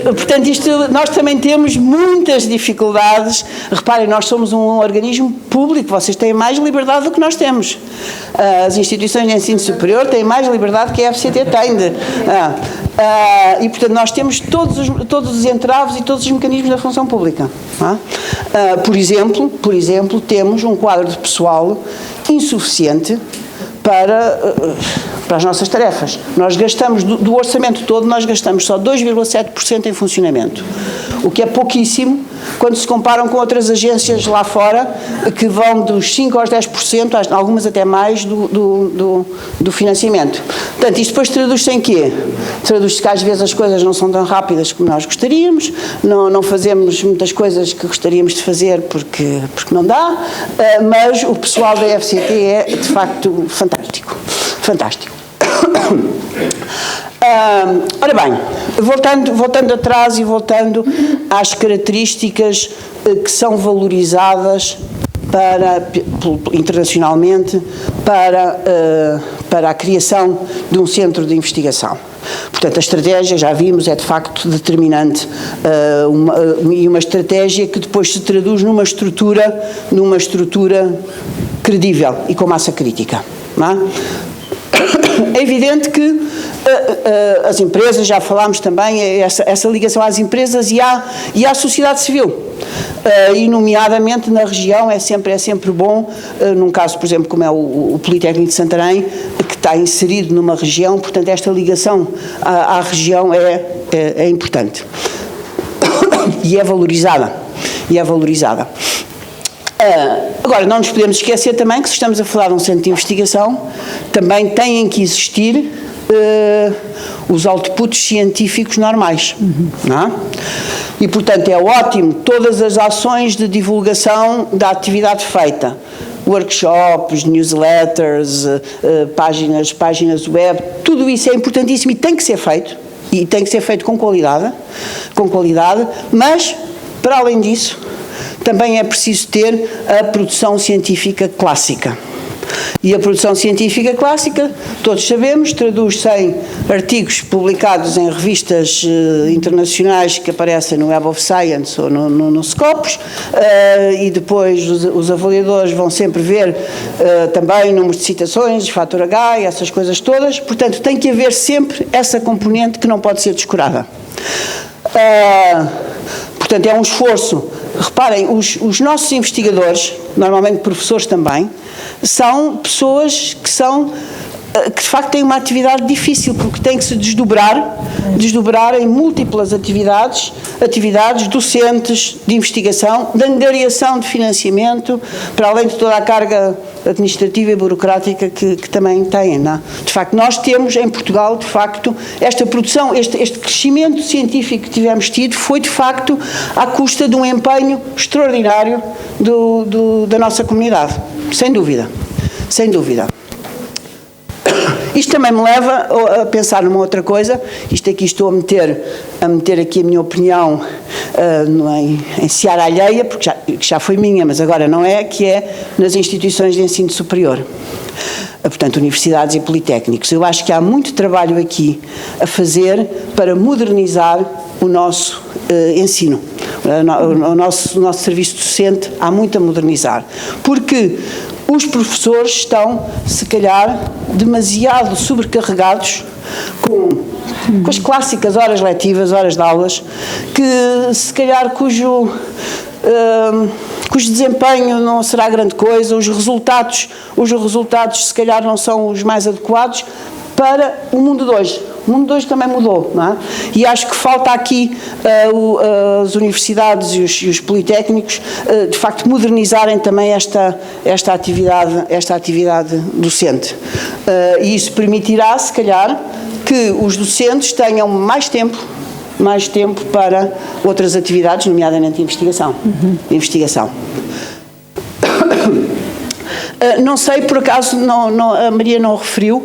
Portanto, nós também temos muitas dificuldades. Reparem, nós somos um organismo público, vocês têm mais liberdade do que nós temos. As instituições de ensino superior têm mais liberdade que a FCT tem. E, portanto, nós temos todos os entraves e todos os mecanismos da função pública. Por exemplo, temos um quadro de pessoal insuficiente para as nossas tarefas. Nós gastamos, do orçamento todo, nós gastamos só 2,7% em funcionamento, o que é pouquíssimo quando se comparam com outras agências lá fora que vão dos 5% aos 10%, algumas até mais, do financiamento. Portanto, isto depois traduz-se em quê? Traduz-se que às vezes as coisas não são tão rápidas como nós gostaríamos, não fazemos muitas coisas que gostaríamos de fazer porque não dá, mas o pessoal da FCT é, de facto, fantástico. Ora bem, voltando atrás e voltando às características que são valorizadas internacionalmente para a criação de um centro de investigação. Portanto, a estratégia, já vimos, é de facto determinante, e uma estratégia que depois se traduz numa estrutura credível e com massa crítica. Não é? É evidente que as empresas, já falámos também, essa ligação às empresas e à sociedade civil, e nomeadamente na região é sempre bom, num caso, por exemplo, como é o Politécnico de Santarém, que está inserido numa região, portanto esta ligação à região é importante e é valorizada. Agora, não nos podemos esquecer também que, se estamos a falar de um centro de investigação, também têm que existir os outputs científicos normais. Não é? E, portanto, é ótimo todas as ações de divulgação da atividade feita. Workshops, newsletters, páginas web, tudo isso é importantíssimo e tem que ser feito. E tem que ser feito com qualidade, mas, para além disso, também é preciso ter a produção científica clássica. E a produção científica clássica, todos sabemos, traduz-se em artigos publicados em revistas internacionais que aparecem no Web of Science ou no Scopus, e depois os avaliadores vão sempre ver também números de citações, fator H e essas coisas todas. Portanto, tem que haver sempre essa componente que não pode ser descurada. Portanto, é um esforço. Reparem, os nossos investigadores, normalmente professores também, são pessoas que de facto têm uma atividade difícil, porque têm que se desdobrar desdobrar em múltiplas atividades docentes, de investigação, de angariação de financiamento, para além de toda a carga administrativa e burocrática que também têm. Não é? De facto, nós temos em Portugal, de facto, esta produção, este crescimento científico que tivemos tido foi, de facto, à custa de um empenho extraordinário da nossa comunidade, sem dúvida, sem dúvida. Isto também me leva a pensar numa outra coisa, isto aqui estou a meter aqui a minha opinião em seara alheia, porque já foi minha, mas agora não é, que é nas instituições de ensino superior. Portanto, universidades e politécnicos. Eu acho que há muito trabalho aqui a fazer para modernizar o nosso ensino. O nosso serviço docente há muito a modernizar. Porque os professores estão, se calhar, demasiado sobrecarregados com as clássicas horas letivas, horas de aulas, que se calhar cujo desempenho não será grande coisa, os resultados se calhar não são os mais adequados para o mundo de hoje. O mundo de hoje também mudou, não é? E acho que falta aqui as universidades e os politécnicos, de facto, modernizarem também esta atividade docente. E isso permitirá, se calhar, que os docentes tenham mais tempo para outras atividades, nomeadamente investigação. Não sei, por acaso, a Maria não referiu,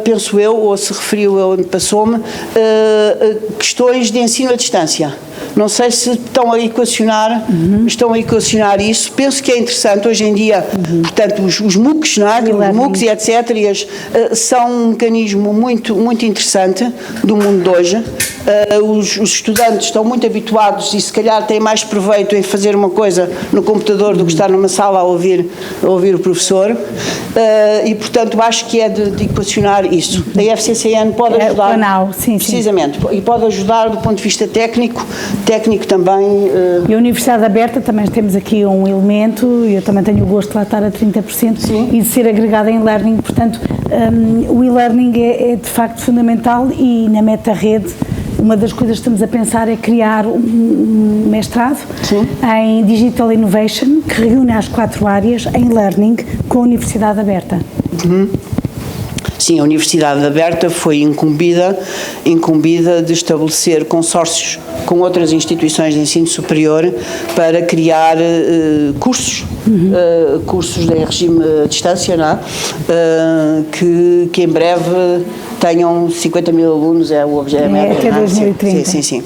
penso eu, ou se referiu, passou-me, questões de ensino à distância. Não sei se estão a equacionar isso. Penso que é interessante hoje em dia, portanto, os MOOCs, não é? Os MOOCs e etc. São um mecanismo muito, muito interessante do mundo de hoje. Os estudantes estão muito habituados e se calhar têm mais proveito em fazer uma coisa no computador do que estar numa sala a ouvir o professor. E, portanto, acho que é de equacionar isso. A FCCN pode ajudar, precisamente, e pode ajudar do ponto de vista técnico também. E a Universidade Aberta também temos aqui um elemento, eu também tenho o gosto de lá estar a 30%, sim, e de ser agregada em learning, portanto, o e-learning é de facto fundamental e na meta-rede uma das coisas que estamos a pensar é criar um mestrado, sim, em Digital Innovation, que reúne as 4 áreas em learning com a Universidade Aberta. Sim, a Universidade Aberta foi incumbida de estabelecer consórcios com outras instituições de ensino superior para criar cursos em regime à distância, não é? Que em breve tenham 50 mil alunos, é o objetivo. Até 2030. Sim.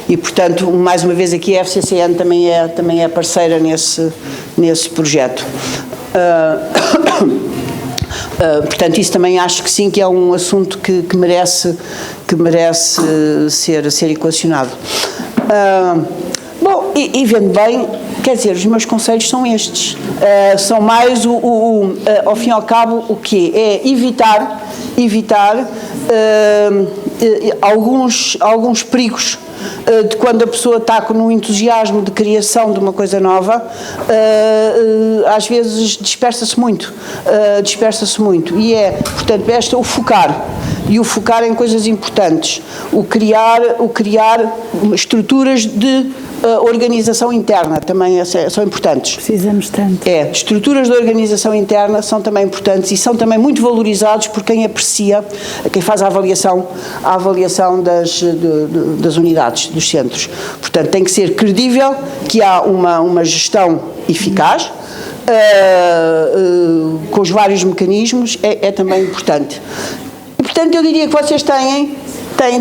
E, portanto, mais uma vez aqui a FCCN também é parceira nesse projeto. Portanto, isso também acho que sim, que é um assunto que merece ser equacionado. Bom, e vendo bem, quer dizer, os meus conselhos são estes. São mais, ao fim e ao cabo, o quê? É evitar alguns perigos de quando a pessoa está no entusiasmo de criação de uma coisa nova, às vezes dispersa-se muito, e portanto, o focar em coisas importantes, o criar estruturas de organização interna também são importantes. Precisamos tanto. Estruturas de organização interna são também importantes e são também muito valorizados por quem aprecia, quem faz a avaliação das unidades, dos centros. Portanto, tem que ser credível que há uma gestão eficaz, com os vários mecanismos, é também importante. E, portanto, eu diria que vocês têm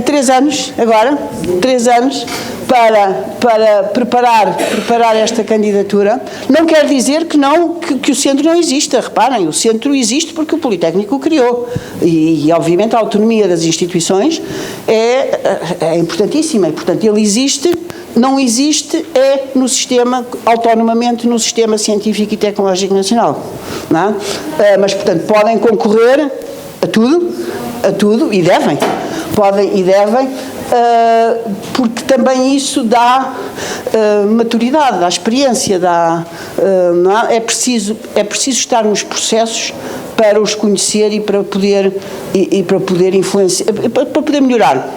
3 anos agora, 3 anos para preparar esta candidatura. Não quer dizer que o centro não exista. Reparem, o centro existe porque o Politécnico o criou. E obviamente, a autonomia das instituições é importantíssima. E, portanto, ele existe, não existe, no sistema, autonomamente no sistema científico e tecnológico nacional. Não é? Mas, portanto, podem concorrer a tudo, e devem. Porque também isso dá maturidade, dá experiência, não é? É preciso estar nos processos para os conhecer e para poder influenciar, para poder melhorar.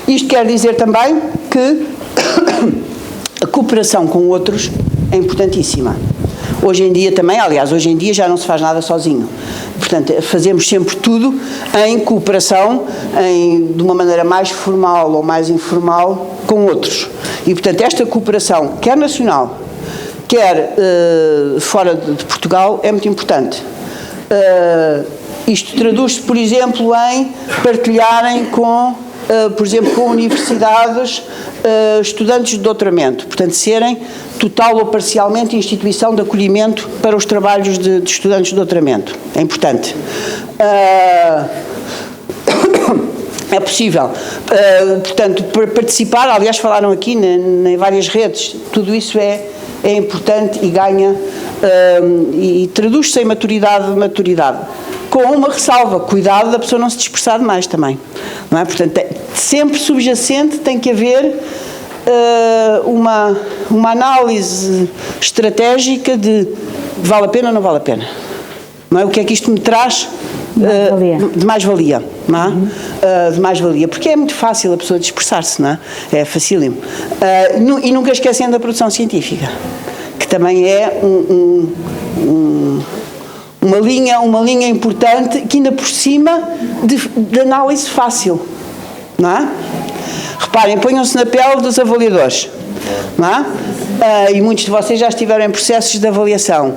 Isto quer dizer também que a cooperação com outros é importantíssima. Hoje em dia também, aliás, hoje em dia já não se faz nada sozinho. Portanto, fazemos sempre tudo em cooperação, de uma maneira mais formal ou mais informal, com outros. E, portanto, esta cooperação, quer nacional, quer fora de Portugal, é muito importante. Isto traduz-se, por exemplo, em partilharem por exemplo, com universidades, estudantes de doutoramento, portanto, serem total ou parcialmente instituição de acolhimento para os trabalhos de estudantes de doutoramento. É importante. É possível. Portanto, participar, aliás, falaram aqui em várias redes, tudo isso é importante e ganha, e traduz-se em maturidade, com uma ressalva, cuidado da pessoa não se dispersar demais também, não é? Portanto, sempre subjacente tem que haver uma análise estratégica de vale a pena ou não vale a pena, não é? O que é que isto me traz de mais-valia, não é? De mais-valia, porque é muito fácil a pessoa dispersar-se, não é? É facílimo. E nunca esquecendo a produção científica, que também é uma linha importante, que ainda por cima de análise fácil, não é? Reparem, ponham-se na pele dos avaliadores, não é? E muitos de vocês já estiveram em processos de avaliação.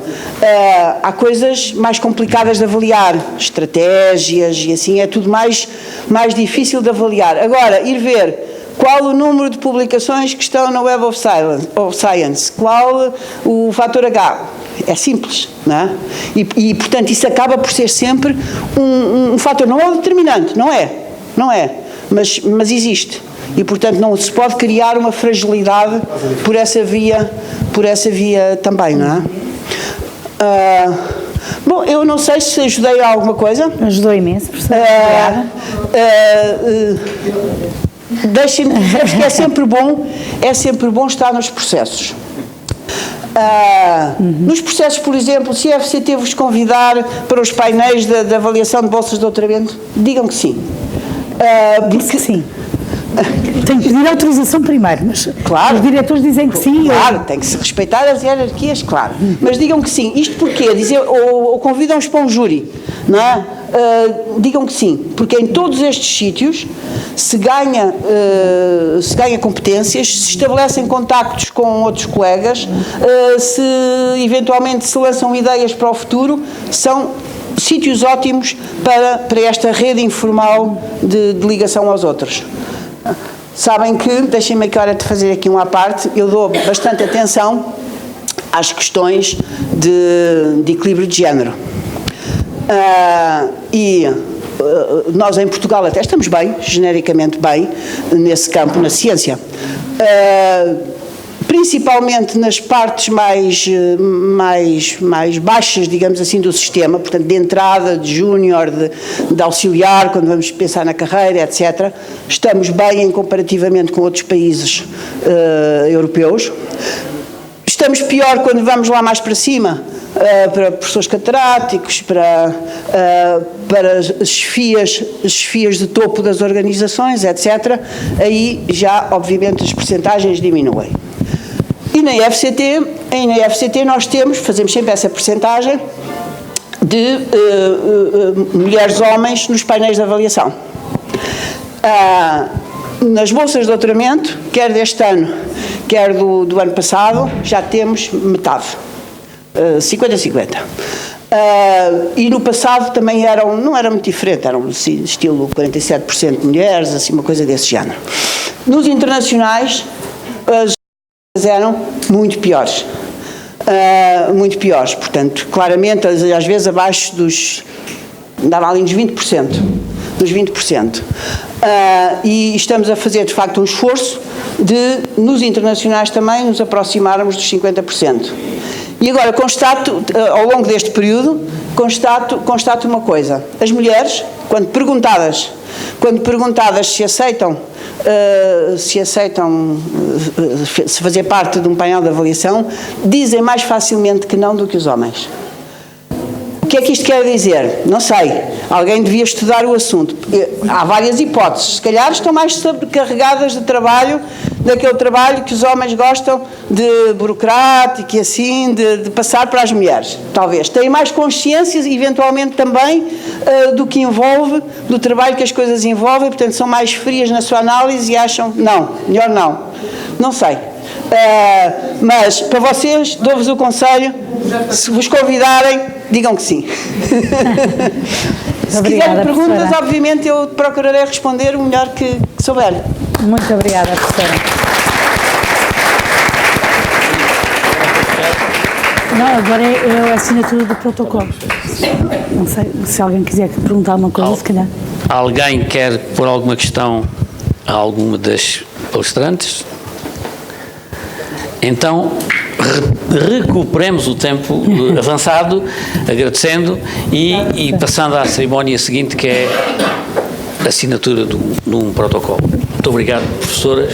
Há coisas mais complicadas de avaliar, estratégias e assim, é tudo mais difícil de avaliar. Agora, ir ver qual o número de publicações que estão na Web of Science, qual o fator H, é simples, não é? E portanto, isso acaba por ser sempre um fator, não é o determinante, não é, mas existe. E, portanto, não se pode criar uma fragilidade por essa via também, não é? Bom, eu não sei se ajudei a alguma coisa. Ajudou imenso, professora. Deixem-me dizer que é sempre bom estar nos processos. Nos processos, por exemplo, se a FCT vos convidar para os painéis de avaliação de bolsas de doutoramento, digam que sim. Disse que sim. Tem que pedir autorização primeiro, mas claro, os diretores dizem que sim. Claro, tem que se respeitar as hierarquias, claro. Mas digam que sim. Isto porquê? Ou convidam-os para um júri, não é? Digam que sim, porque em todos estes sítios se ganha competências, se estabelecem contactos com outros colegas, se eventualmente se lançam ideias para o futuro, são sítios ótimos para esta rede informal de ligação aos outros. Sabem que, deixem-me agora de fazer aqui uma à parte, eu dou bastante atenção às questões de equilíbrio de género. Nós em Portugal até estamos bem, genericamente bem, nesse campo, na ciência. Principalmente nas partes mais baixas, digamos assim, do sistema, portanto, de entrada, de júnior, de auxiliar, quando vamos pensar na carreira, etc. Estamos bem comparativamente com outros países europeus. Estamos pior quando vamos lá mais para cima, para professores catedráticos, para as chefias de topo das organizações, etc. Aí já, obviamente, as percentagens diminuem. E na IFCT nós fazemos sempre essa percentagem de mulheres-homens nos painéis de avaliação. Nas bolsas de doutoramento, quer deste ano, quer do ano passado, já temos metade, 50-50. E no passado também não era muito diferente, eram estilo 47% de mulheres, assim, uma coisa desse género. Nos internacionais, as eram muito piores, portanto, claramente, às vezes abaixo dava ali uns 20%, dos 20%. E estamos a fazer, de facto, um esforço de, nos internacionais também, nos aproximarmos dos 50%. E agora, ao longo deste período, constato uma coisa. As mulheres, quando perguntadas se fazer parte de um painel de avaliação, dizem mais facilmente que não do que os homens. O que é que isto quer dizer? Não sei. Alguém devia estudar o assunto. Há várias hipóteses. Se calhar estão mais sobrecarregadas de trabalho, daquele trabalho que os homens gostam de burocrático e assim, de passar para as mulheres. Talvez. Têm mais consciência, eventualmente também, do que envolve, do trabalho que as coisas envolvem, portanto são mais frias na sua análise e acham, não, melhor não. Não sei. Mas, para vocês, dou-vos o conselho, se vos convidarem, digam que sim. Se quiserem perguntas, professora. obviamente eu procurarei responder o melhor que souber. Muito obrigada, professora. Não, agora é a assinatura do protocolo. Não sei se alguém quiser perguntar alguma coisa, se calhar. Alguém quer pôr alguma questão a alguma das palestrantes? Então, recuperemos o tempo avançado, agradecendo e passando à cerimónia seguinte, que é a assinatura de um protocolo. Muito obrigado, professoras.